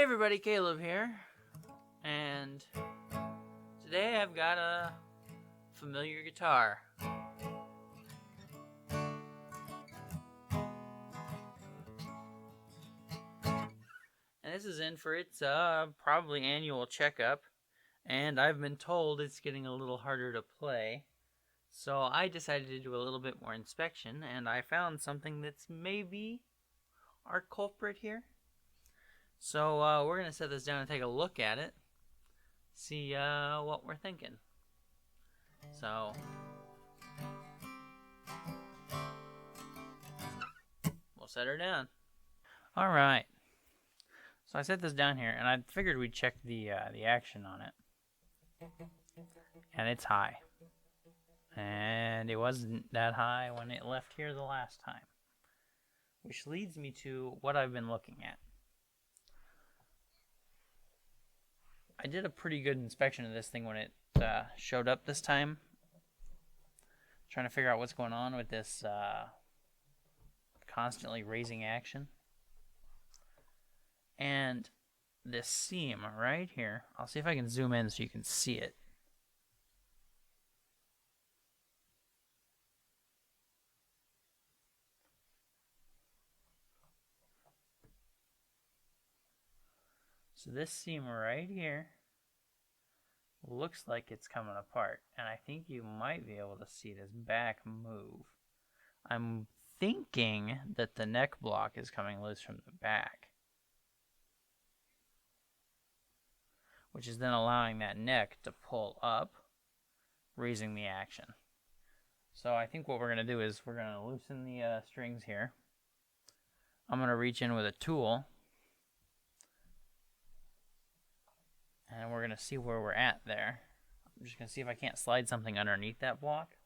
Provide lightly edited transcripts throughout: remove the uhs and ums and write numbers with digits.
Hey everybody, Caleb here, and today I've got a familiar guitar. And this is in for its probably annual checkup, and I've been told it's getting a little harder to play. So I decided to do a little bit more inspection, and I found something that's maybe our culprit here. So we're going to set this down and take a look at it, see what we're thinking. So we'll set her down. All right. So I set this down here, and I figured we'd check the action on it, and it's high. And it wasn't that high when it left here the last time, which leads me to what I've been looking at. I did a pretty good inspection of this thing when it showed up this time, trying to figure out what's going on with this constantly raising action. And this seam right here, I'll see if I can zoom in so you can see it. So this seam right here looks like it's coming apart, and I think you might be able to see this back move. I'm thinking that the neck block is coming loose from the back, which is then allowing that neck to pull up, raising the action. So I think what we're going to do is we're going to loosen the strings here. I'm going to reach in with a tool, and we're going to see where we're at there. I'm just going to see if I can't slide something underneath that block.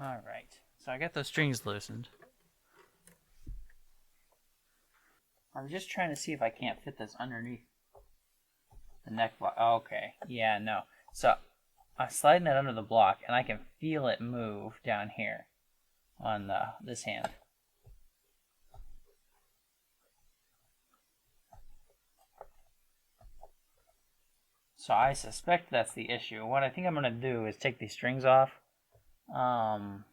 Alright, so I got those strings loosened. I'm just trying to see if I can't fit this underneath the neck block. Okay, yeah, no. So I'm sliding that under the block, and I can feel it move down here on this hand. So I suspect that's the issue. What I think I'm going to do is take these strings off. I'm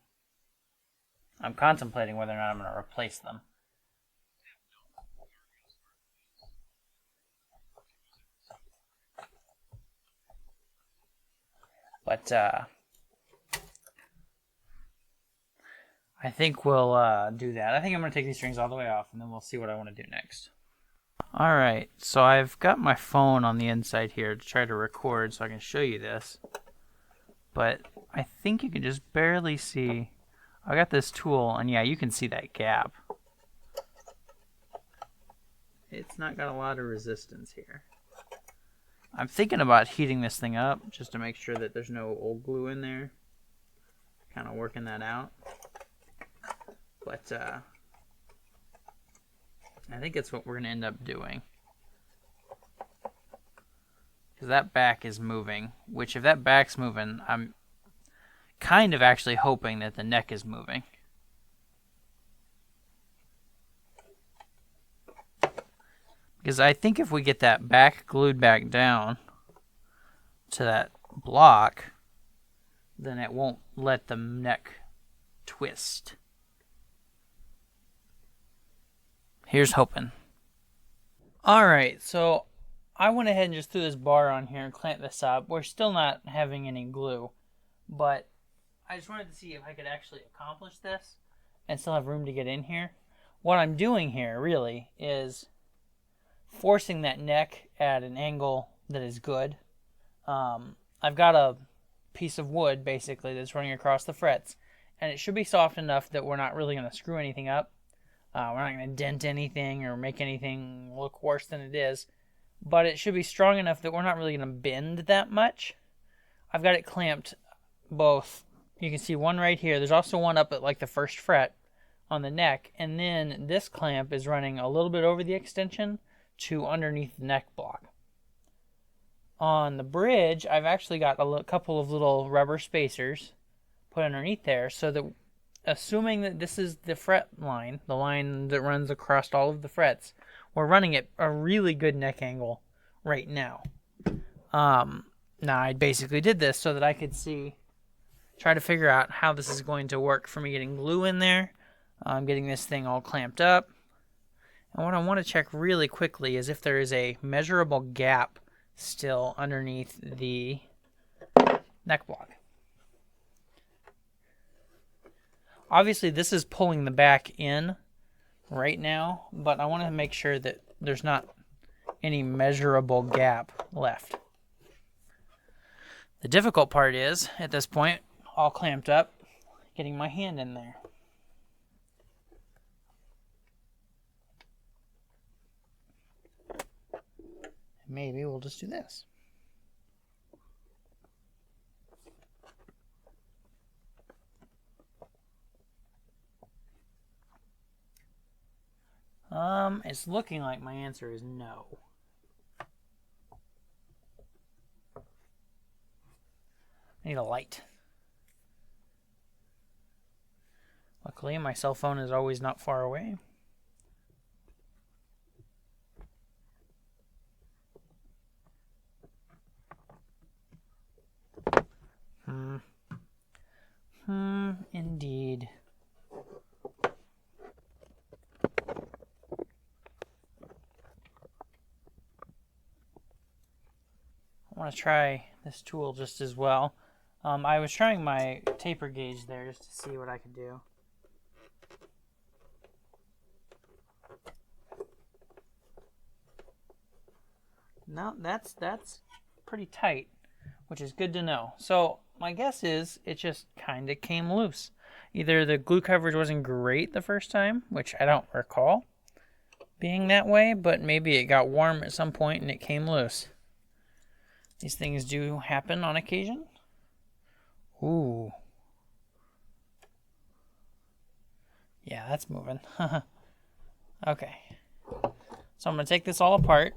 contemplating whether or not I'm going to replace them. But I think we'll do that. I think I'm going to take these strings all the way off, and then we'll see what I want to do next. Alright, so I've got my phone on the inside here to try to record so I can show you this. But I think you can just barely see. I got this tool, and yeah, you can see that gap. It's not got a lot of resistance here. I'm thinking about heating this thing up just to make sure that there's no old glue in there. Kind of working that out. But I think that's what we're going to end up doing. Because that back is moving, which if that back's moving, I'm kind of actually hoping that the neck is moving. Because I think if we get that back glued back down to that block, then it won't let the neck twist. Here's hoping. Alright, so I went ahead and just threw this bar on here and clamped this up. We're still not having any glue, but I just wanted to see if I could actually accomplish this. and still have room to get in here. What I'm doing here really is forcing that neck at an angle that is good. I've got a piece of wood basically that's running across the frets, and it should be soft enough that we're not really going to screw anything up. We're not going to dent anything or make anything look worse than it is, but it should be strong enough that we're not really going to bend that much. I've got it clamped both. You can see one right here. There's also one up at like the first fret on the neck, and then this clamp is running a little bit over the extension to underneath the neck block. On the bridge, I've actually got a couple of little rubber spacers put underneath there so that, assuming that this is the fret line, the line that runs across all of the frets, we're running at a really good neck angle right now. Now I basically did this so that I could try to figure out how this is going to work for me getting glue in there. I'm getting this thing all clamped up. And what I want to check really quickly is if there is a measurable gap still underneath the neck block. Obviously this is pulling the back in right now, but I want to make sure that there's not any measurable gap left. The difficult part is, at this point, all clamped up, getting my hand in there. Maybe we'll just do this. It's looking like my answer is no. I need a light. Luckily, my cell phone is always not far away. Indeed. I want to try this tool just as well. I was trying my taper gauge there just to see what I could do. No, that's pretty tight, which is good to know. So my guess is it just kind of came loose. Either the glue coverage wasn't great the first time, which I don't recall being that way, but maybe it got warm at some point and it came loose. These things do happen on occasion. Ooh. Yeah, that's moving. Okay. So I'm going to take this all apart.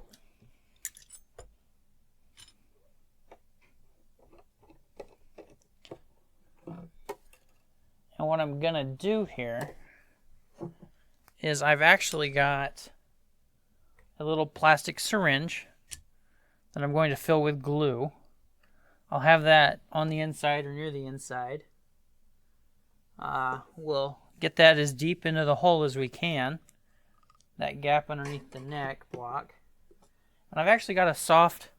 And what I'm going to do here is I've actually got a little plastic syringe that I'm going to fill with glue. I'll have that on the inside or near the inside. We'll get that as deep into the hole as we can, that gap underneath the neck block. And I've actually got a soft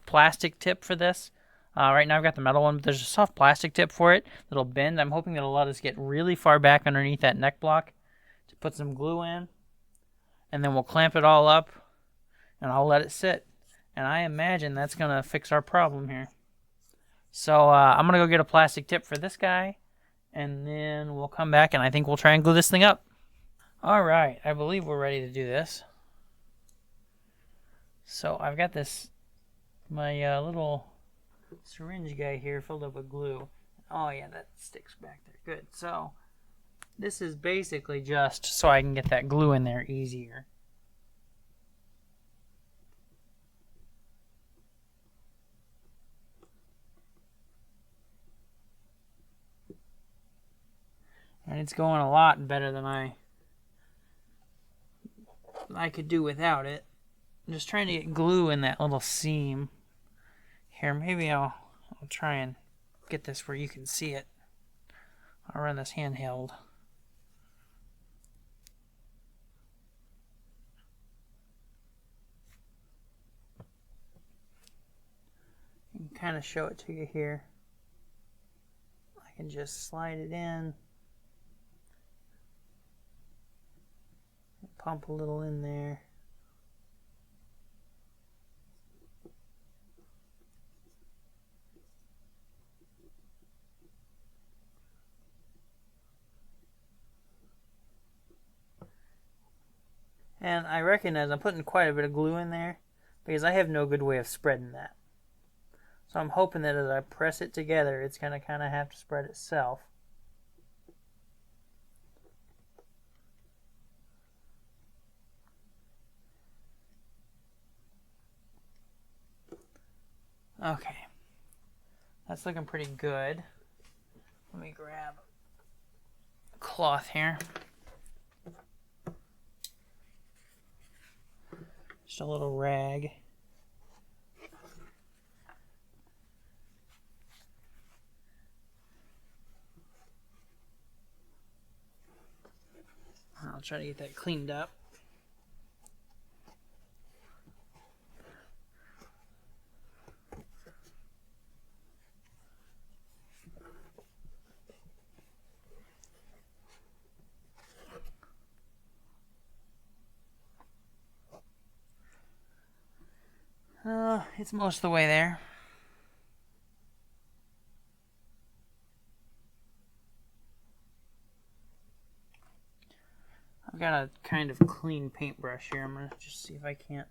plastic tip for this. Right now I've got the metal one, but there's a soft plastic tip for it that'll bend. I'm hoping that'll let us get really far back underneath that neck block to put some glue in. And then we'll clamp it all up, and I'll let it sit. And I imagine that's going to fix our problem here. So I'm going to go get a plastic tip for this guy, and then we'll come back, and I think we'll try and glue this thing up. All right, I believe we're ready to do this. So I've got my little syringe guy here filled up with glue. Oh yeah, that sticks back there. Good. So this is basically just so I can get that glue in there easier. And it's going a lot better than I could do without it. I'm just trying to get glue in that little seam. Here, maybe I'll try and get this where you can see it. I'll run this handheld. I can kind of show it to you here. can just slide it in, pump a little in there. And I recognize I'm putting quite a bit of glue in there because I have no good way of spreading that. So I'm hoping that as I press it together, it's going to kind of have to spread itself. Okay. That's looking pretty good. Let me grab a cloth here. Just a little rag. I'll try to get that cleaned up. It's most of the way there. I've got a kind of clean paintbrush here. I'm going to just see if I can't.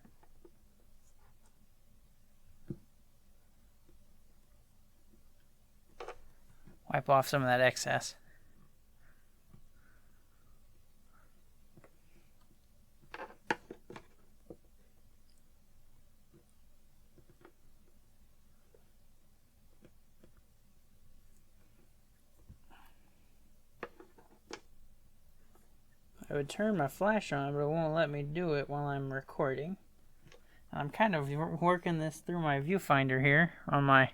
Wipe off some of that excess. I would turn my flash on, but it won't let me do it while I'm recording. I'm kind of working this through my viewfinder here on my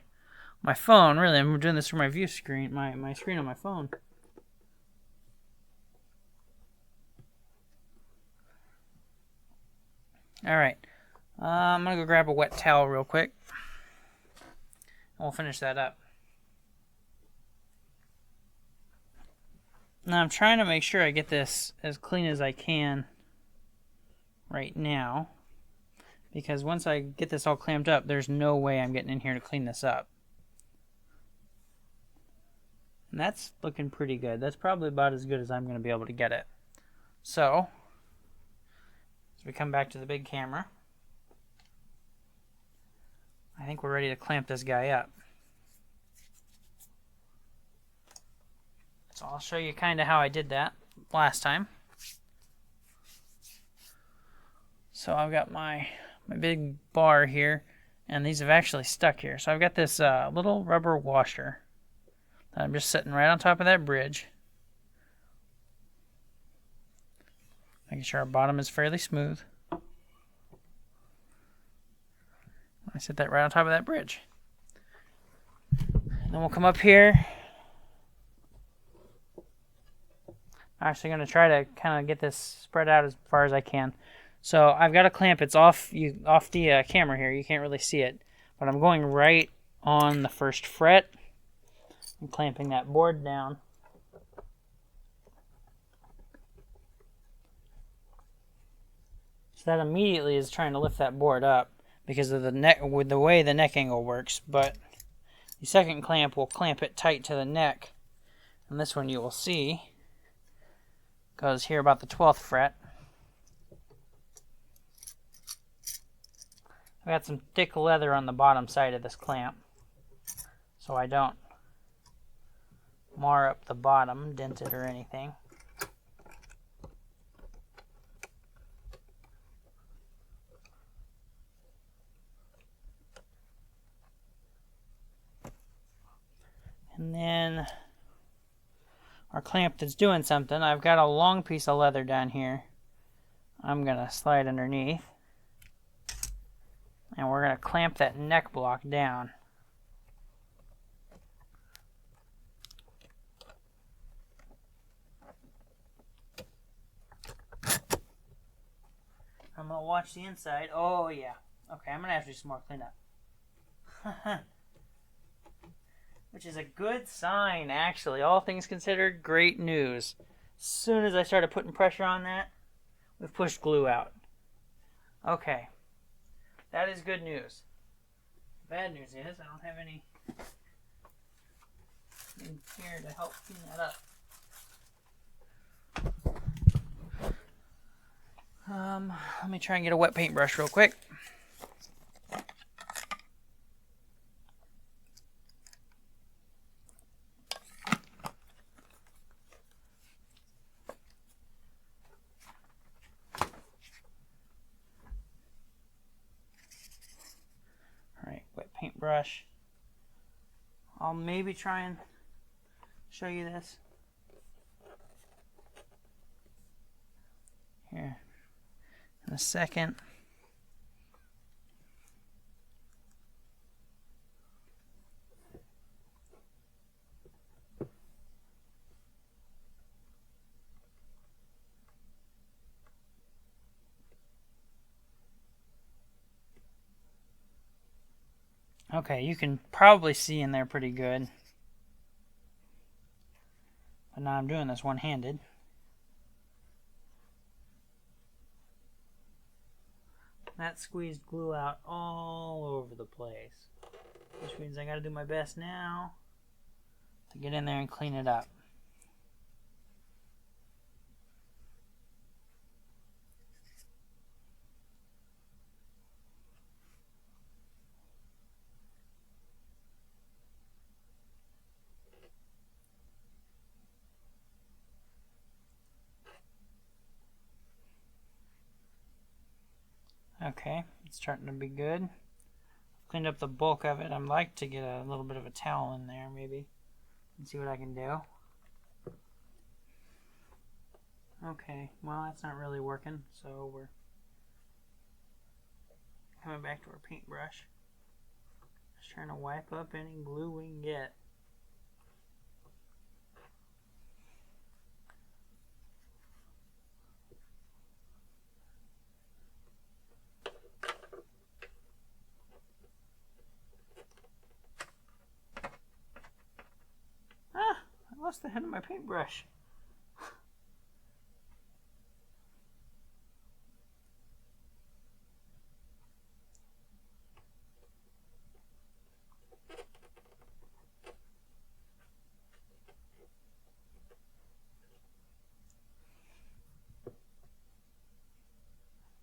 phone. Really, I'm doing this through my view screen, my screen on my phone. All right, I'm gonna go grab a wet towel real quick, and we'll finish that up. Now I'm trying to make sure I get this as clean as I can right now, because once I get this all clamped up, there's no way I'm getting in here to clean this up. And that's looking pretty good. That's probably about as good as I'm going to be able to get it. So, as we come back to the big camera, I think we're ready to clamp this guy up. So I'll show you kind of how I did that last time. So I've got my big bar here, and these have actually stuck here. So I've got this little rubber washer that I'm just setting right on top of that bridge, making sure our bottom is fairly smooth. I set that right on top of that bridge. And then we'll come up here. I'm actually going to try to kind of get this spread out as far as I can. So I've got a clamp. It's off the camera here. You can't really see it. But I'm going right on the first fret and clamping that board down. So that immediately is trying to lift that board up because of the neck, with the way the neck angle works. But the second clamp will clamp it tight to the neck. And this one you will see goes here about the 12th fret. I've got some thick leather on the bottom side of this clamp, so I don't mar up the bottom, dent it or anything. And then our clamp that's doing something, I've got a long piece of leather down here. I'm going to slide underneath. And we're going to clamp that neck block down. I'm going to watch the inside. Oh, yeah. Okay, I'm going to have to do some more cleanup. which is a good sign, actually. All things considered, great news. As soon as I started putting pressure on that, we've pushed glue out. Okay, that is good news. Bad news is I don't have any in here to help clean that up. Let me try and get a wet paintbrush real quick. Alright, wet paintbrush. I'll maybe try and show you this. Here. In a second. Okay, you can probably see in there pretty good. But now I'm doing this one-handed. That squeezed glue out all over the place. Which means I gotta do my best now to get in there and clean it up. Okay, it's starting to be good. Cleaned up the bulk of it. I'd like to get a little bit of a towel in there maybe and see what I can do. Okay, well that's not really working, so we're coming back to our paintbrush. Just trying to wipe up any glue we can get. I lost the head of my paintbrush.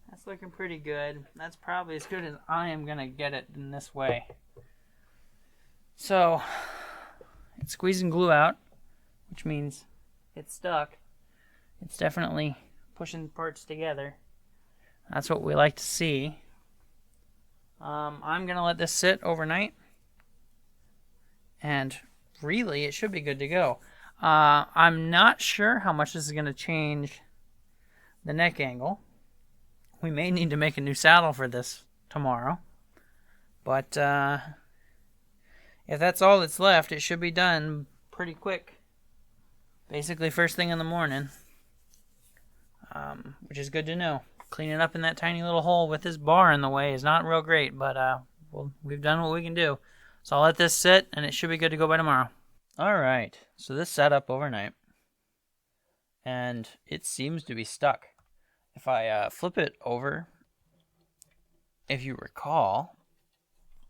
That's looking pretty good. That's probably as good as I am going to get it in this way. So, it's squeezing glue out, which means it's stuck. It's definitely pushing parts together. That's what we like to see. I'm going to let this sit overnight. And really, it should be good to go. I'm not sure how much this is going to change the neck angle. We may need to make a new saddle for this tomorrow. But if that's all that's left, it should be done pretty quick. Basically first thing in the morning. Which is good to know. Cleaning up in that tiny little hole with this bar in the way is not real great, but we've done what we can do. So I'll let this sit, and it should be good to go by tomorrow. Alright, so this sat up overnight, and it seems to be stuck. If I flip it over, if you recall,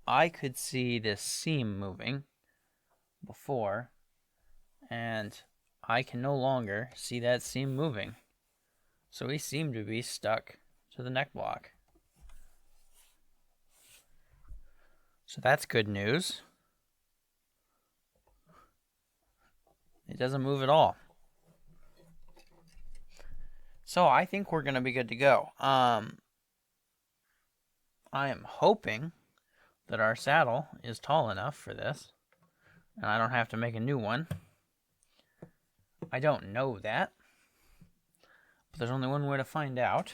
I could see this seam moving before, and I can no longer see that seam moving. So we seem to be stuck to the neck block. So that's good news. It doesn't move at all. So I think we're going to be good to go. I am hoping that our saddle is tall enough for this, and I don't have to make a new one. I don't know that. But there's only one way to find out.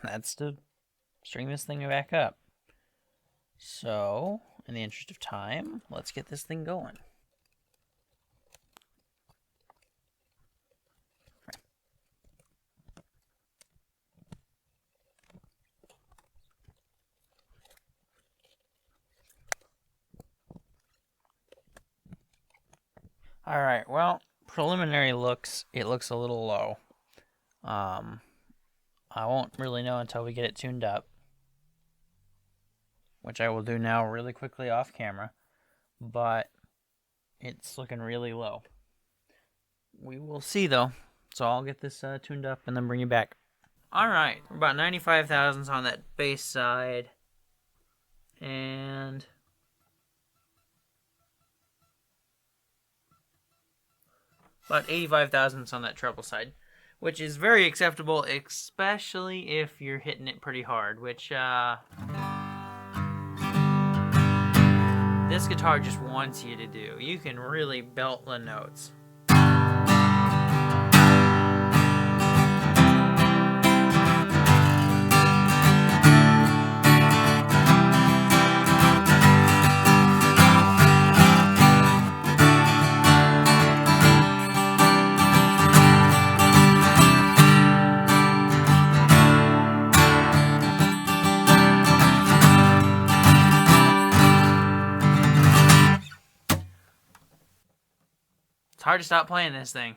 That's to string this thing back up. So, in the interest of time, let's get this thing going. Alright, well, preliminary looks, it looks a little low. I won't really know until we get it tuned up, which I will do now really quickly off camera, but it's looking really low. We will see though, so I'll get this tuned up and then bring you back. Alright, we're about 95 thousandths on that bass side, and about 85 thousandths on that treble side, which is very acceptable, especially if you're hitting it pretty hard, which this guitar just wants you to do. You can really belt the notes. It's hard to stop playing this thing.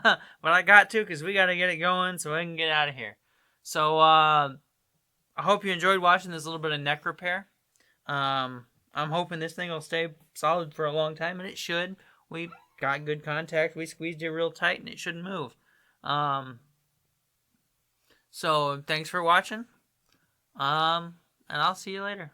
But I got to, because we got to get it going so I can get out of here. So, I hope you enjoyed watching this little bit of neck repair. I'm hoping this thing will stay solid for a long time, and it should. We got good contact. We squeezed it real tight, and it shouldn't move. So, thanks for watching. And I'll see you later.